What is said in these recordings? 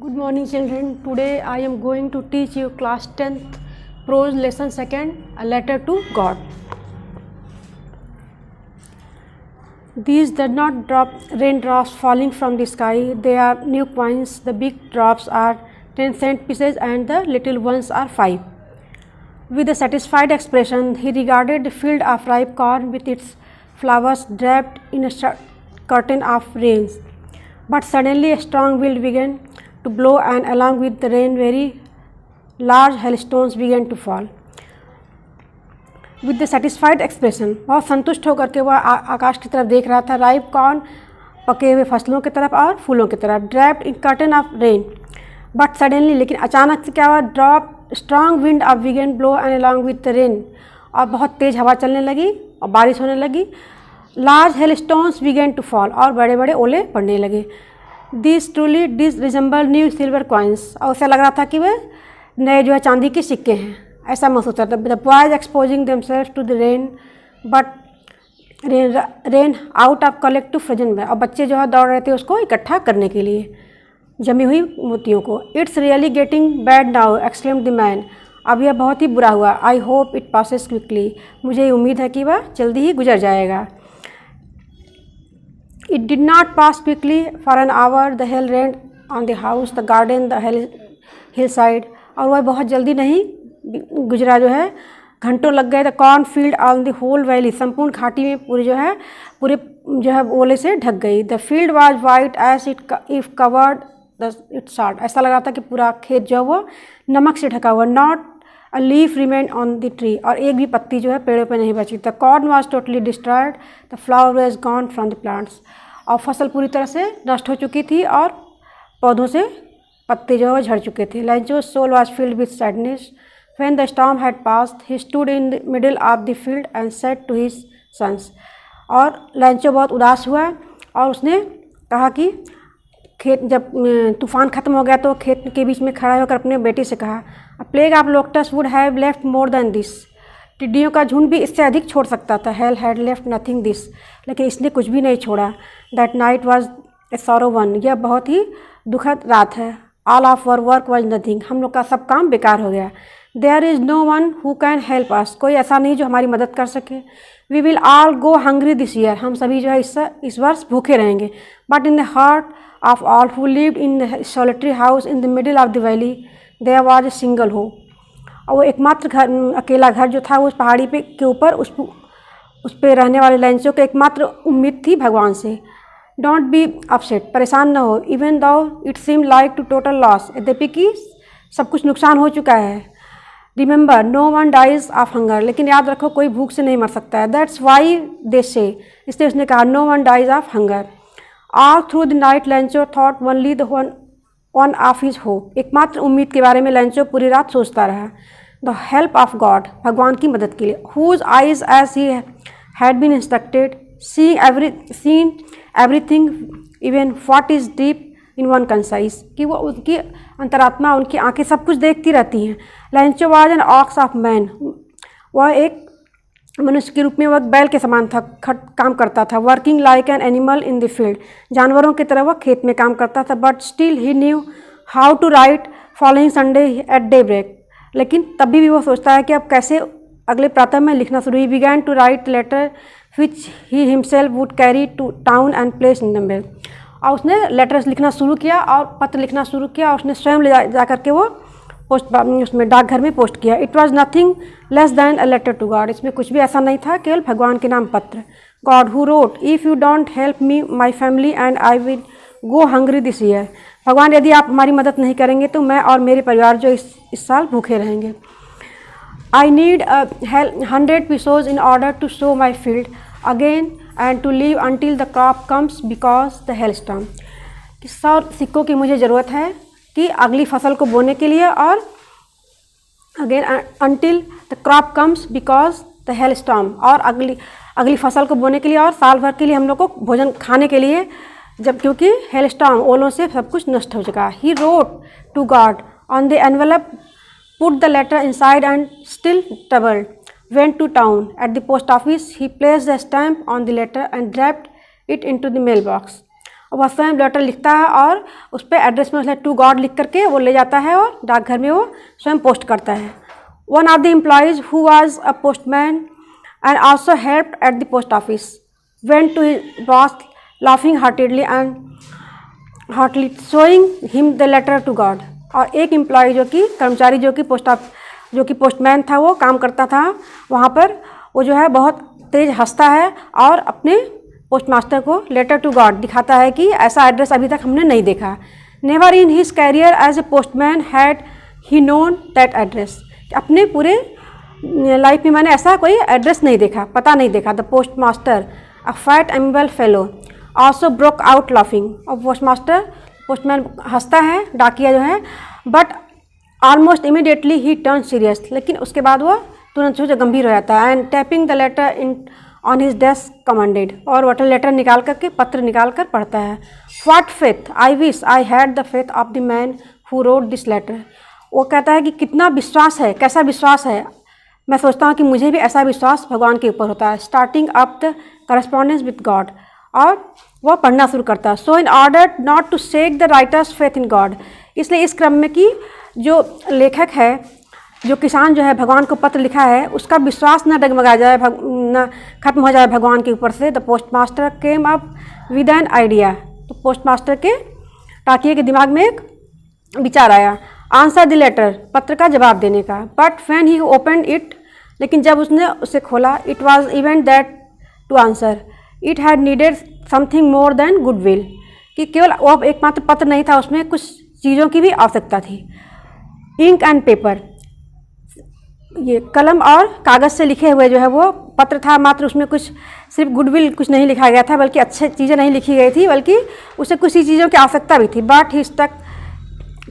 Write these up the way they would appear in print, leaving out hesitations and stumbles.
Good morning children. Today I am going to teach you class 10th prose lesson 2nd, a letter to God. These did not drop raindrops falling from the sky. They are new coins. The big drops are 10-cent pieces and the little ones are 5. With a satisfied expression, he regarded the field of ripe corn with its flowers draped in a curtain of rains. But suddenly a strong wind began to blow, and along with the rain very large hailstones began to fall. With the satisfied expression, बहुत संतुष्ट होकर के वह आकाश की तरफ देख रहा था, राइप कॉर्न पके हुए फसलों की तरफ और फूलों की तरफ, draped in curtain of rain. But suddenly, लेकिन अचानक से क्या हुआ, drop strong wind of began blow and along with the rain, और बहुत तेज़ हवा चलने लगी और बारिश होने लगी. Large hail stones began to fall, और बड़े बड़े ओले पड़ने लगे. This truly does resemble new silver coins, और ऐसा लग रहा था कि वे नए जो है चांदी के सिक्के हैं, ऐसा महसूस होता था. The boys exposing themselves to the rain, but rain out of collective frozen में, और बच्चे जो है दौड़ रहे थे उसको इकट्ठा करने के लिए, जमी हुई मोतियों को. It's really getting bad now exclaimed the man, अब यह बहुत ही बुरा हुआ. I hope it passes quickly, मुझे उम्मीद है कि वह जल्दी ही गुजर जाएगा. It did not pass quickly. For an hour the hail rained on the house, the garden, the hillside, और वह बहुत जल्दी नहीं गुजरा, जो है घंटों लग गए. The corn field on the whole valley, संपूर्ण घाटी में पूरी जो है ओले से ढक गई. The field was white as if covered it salt, ऐसा लगा था कि पूरा खेत जो है वो नमक से ढका हुआ. Not a leaf remain on the tree, और एक भी पत्ती जो है पेड़ों पे नहीं बची. The corn was totally destroyed, the flower was gone from the plants, और फसल पूरी तरह से नष्ट हो चुकी थी और पौधों से पत्ते जो है झड़ चुके थे. लैंचो's soul was filled with sadness. When the storm had passed, he stood in the middle of the field and said to his sons. और लैंचो बहुत उदास हुआ और उसने कहा कि खेत जब तूफान ख़त्म हो गया तो खेत के बीच में खड़ा होकर अपने बेटे से कहा, A plague of locusts would have left more than this. टिड्डियों का झुंड भी इससे अधिक छोड़ सकता था. Hell had left nothing this, लेकिन इसने कुछ भी नहीं छोड़ा. That night was a sorrow one, यह बहुत ही दुखद रात है. All of our work was nothing, हम लोग का सब काम बेकार हो गया. There is no one who can help us, कोई ऐसा नहीं जो हमारी मदद कर सके. We will all go hungry this year, हम सभी जो है इस वर्ष भूखे रहेंगे. But in the heart of all who lived in the solitary house in the middle of the valley, there was a single hope. और वो एकमात्र घर, अकेला घर जो था उस पहाड़ी पे के ऊपर, उस पे रहने वाले लैंचो को एकमात्र उम्मीद थी भगवान से. डोंट बी अपसेट, परेशान न हो. Even though it seem like to total loss, यद्यपि कि सब कुछ नुकसान हो चुका है. Remember no one dies of hunger, लेकिन याद रखो कोई भूख से नहीं मर सकता है. दैट्स वाई दे से, इसलिए उसने कहा no one dies of hunger. All through the night Lencho thought only the one of his hope, एकमात्र उम्मीद के बारे में लैंचो पूरी रात सोचता रहा. द हेल्प ऑफ गॉड, भगवान की मदद के लिए. Whose eyes as he had been instructed, seen everything even what is deep in one concise, कि वो उनकी अंतरात्मा, उनकी आंखें सब कुछ देखती रहती हैं. लैंचो was an ox of man, वह एक मनुष्य के रूप में वह बैल के समान था, काम करता था. Working like an animal in the field, जानवरों की तरह वह खेत में काम करता था. But still he knew how to write following Sunday at daybreak, लेकिन तभी भी वो सोचता है कि अब कैसे अगले प्रातः में लिखना शुरू. He began to write letter which he himself would carry to town and place in the mail, और उसने लेटर्स लिखना शुरू किया और पत्र लिखना शुरू किया, और उसने स्वयं ले जा करके वो उसमें डाकघर में पोस्ट किया. It was nothing less than a letter to God, इसमें कुछ भी ऐसा नहीं था, केवल भगवान के नाम पत्र. God who wrote, if you don't help me my family and I will go hungry this year, भगवान यदि आप हमारी मदद नहीं करेंगे तो मैं और मेरे परिवार जो इस साल भूखे रहेंगे. I need 100 pesos in order to sow my field again and to live until the crop comes because the hailstorm, 100 सिक्कों की मुझे ज़रूरत है कि अगली फसल को बोने के लिए, और again until the crop comes because the hailstorm, और अगली फसल को बोने के लिए और साल भर के लिए हम लोग को भोजन खाने के लिए, जब क्योंकि हेलस्टॉर्म, ओलों से सब कुछ नष्ट हो चुका. He wrote to God on the envelope, put the letter inside and still troubled, went to town. At the post office, he placed a stamp on the letter and dropped it into the mailbox. वह स्वयं letter लिखता है और उस पर address में to God लिख करके वो ले जाता है और डाकघर में वो स्वयं पोस्ट करता है। One of the employees who was a postman and also helped at the post office went to his boss laughing heartily showing him the letter to God. और एक एम्प्लॉय जो कि कर्मचारी जो कि पोस्टमैन था, वो काम करता था वहाँ पर, वो जो है बहुत तेज़ हंसता है और अपने पोस्टमास्टर को लेटर टू गॉड दिखाता है कि ऐसा एड्रेस अभी तक हमने नहीं देखा। Never in his career as a postman had he known that address. अपने पूरे लाइफ में मैंने ऐसा कोई एड्रेस नहीं देखा, पता नहीं देखा। The postmaster a fat एम्बल fellow also broke out laughing. और पोस्टमैन हंसता है, डाकिया जो है, but almost immediately he turn serious. लेकिन उसके बाद वो तुरंत से गंभीर हो जाता है। And tapping the letter in on his desk commanded. और वह लेटर निकाल करके, पत्र निकाल कर पढ़ता है। What faith I wish I had the faith of the man who wrote this letter. वो कहता है कि कितना विश्वास है, कैसा विश्वास है, मैं सोचता हूँ कि मुझे भी ऐसा विश्वास भगवान के ऊपर होता है। Starting up the correspondence with God. और वह पढ़ना शुरू करता है। So in order not to shake the writer's faith in God. इसलिए इस क्रम में कि जो लेखक है, जो किसान जो है भगवान को पत्र लिखा है, उसका विश्वास न डगमगा जाए, न खत्म हो जाए भगवान के ऊपर से। The postmaster came up with an idea. तो पोस्टमास्टर के डाकिये के दिमाग में एक विचार आया। आंसर द लेटर, पत्र का जवाब देने का। But when he opened it, लेकिन जब उसने उसे खोला, it was even that to answer it had needed something more than goodwill. कि केवल वो एकमात्र पत्र नहीं था, उसमें कुछ चीज़ों की भी आवश्यकता थी। इंक एंड पेपर, ये कलम और कागज़ से लिखे हुए जो है वो पत्र था, मात्र उसमें कुछ सिर्फ गुडविल कुछ नहीं लिखा गया था, बल्कि अच्छे चीज़ें नहीं लिखी गई थी, बल्कि उसे कुछ ही चीज़ों की आवश्यकता भी थी। But he stuck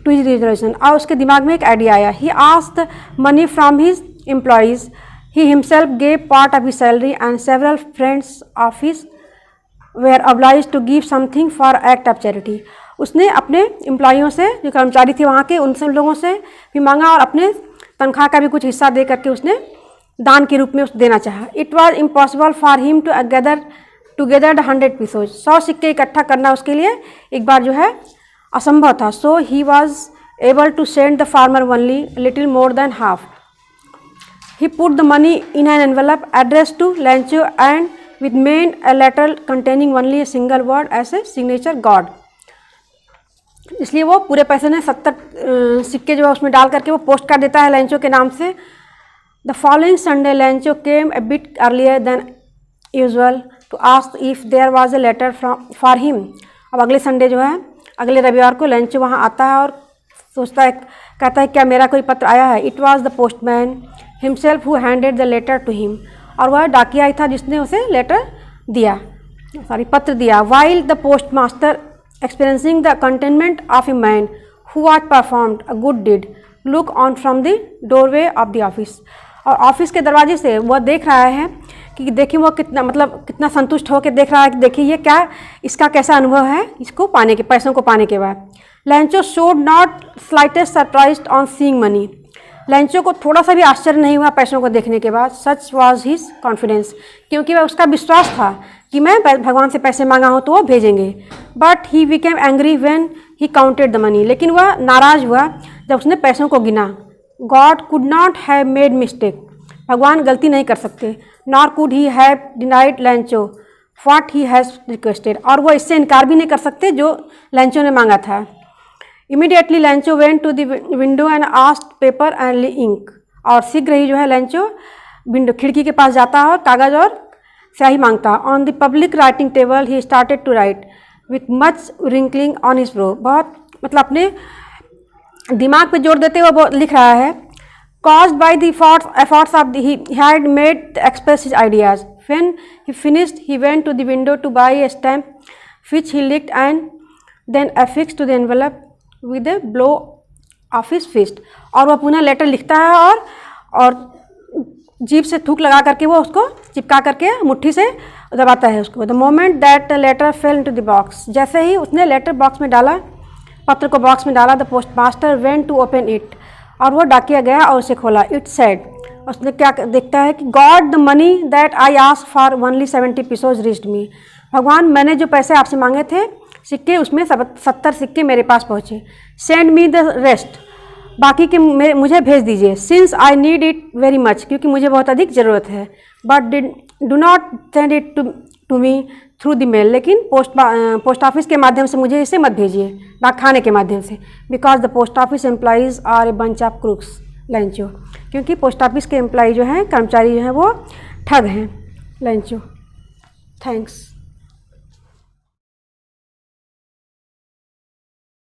to his resolution. और उसके दिमाग में एक आइडिया आया। He asked money from his employees. He himself gave part of his salary and several friends of his were obliged to give something for act of charity. उसने अपने एम्प्लॉइयों से, जो कर्मचारी थे वहाँ के, उन सब लोगों से भी मांगा और अपने तनख्वाह का भी कुछ हिस्सा दे करके उसने दान के रूप में उसे देना चाहा। It was impossible for him to gather 100 pieces. 100 सिक्के इकट्ठा करना उसके लिए एक बार जो है असंभव था। So he was able to send the farmer only little more than half. He put the money in an envelope address to Lencho and with main a letter containing only a single word as a signature God। इसलिए वो पूरे पैसे ने 70 सिक्के जो है उसमें डाल करके वो पोस्ट कर देता है लैंचो के नाम से। The following Sunday Lencho came a bit earlier than usual to ask if there was a letter for him. अब अगले संडे जो है, अगले रविवार को लैंचो वहाँ आता है और सोचता है, कहता है क्या मेरा कोई पत्र आया है। It was the postman himself who handed the letter to him. और वह डाकिया ही था जिसने उसे लेटर दिया, पत्र दिया। While the postmaster experiencing the contentment of a man who was performed a good deed look on from the doorway of the office. और ऑफिस के दरवाजे से वह देख रहा है कि देखिए वो कितना संतुष्ट होकर देख रहा है कि देखिए ये क्या, इसका कैसा अनुभव है इसको पाने के, पैसों को पाने के बाद। लैंचो showed not slightest surprise on seeing money. लैंचो को थोड़ा सा भी आश्चर्य नहीं हुआ पैसों को देखने के बाद। सच वॉज हिज कॉन्फिडेंस, क्योंकि वह उसका विश्वास था कि मैं भगवान से पैसे मांगा हूँ तो वो भेजेंगे। But he became angry when he counted the money. लेकिन वह नाराज हुआ जब उसने पैसों को गिना। God could not have made mistake. भगवान गलती नहीं कर सकते। Nor could he have denied लैंचो what he has requested. और वो इससे इनकार भी नहीं कर सकते जो लैंचो ने मांगा था। Immediately Lencho went to the window and asked paper and ink. और शीघ्र ही जो है लैंचो विंडो, खिड़की के पास जाता है और कागज़ और स्याही मांगता है। On the public writing table he started to write with much wrinkling on his brow. बहुत मतलब अपने दिमाग पे जोर देते हुए वो लिख रहा है। caused by the efforts of he had made to express his ideas. When he finished, he went to the window to buy a stamp, which he licked and then affixed to the envelope with a blow of his fist. और वह पुनः letter लिखता है और जीभ से थूक लगा करके वो उसको चिपका करके मुट्ठी से दबाता है उसको। The moment that the letter fell into the box, जैसे ही उसने लेटर बॉक्स में डाला, पत्र को बॉक्स में डाला, the postmaster went to open it. और वो डाकिया गया और उसे खोला। इट सेड, उसने क्या देखता है कि God the money that I ask for only 70 pieces reached me. भगवान, मैंने जो पैसे आपसे मांगे थे सिक्के, उसमें 70 सिक्के मेरे पास पहुँचे। सेंड मी द रेस्ट, बाकी के मुझे भेज दीजिए। Since I need it very much, क्योंकि मुझे बहुत अधिक ज़रूरत है। But do not send it to me through the mail, लेकिन पोस्ट ऑफिस के माध्यम से मुझे इसे मत भेजिए, डाकखाने के माध्यम से। Because the post office employees are a bunch of crooks Lencho, क्योंकि पोस्ट ऑफिस के एम्प्लॉई जो हैं, कर्मचारी जो हैं, वो ठग हैं लंचो। थैंक्स।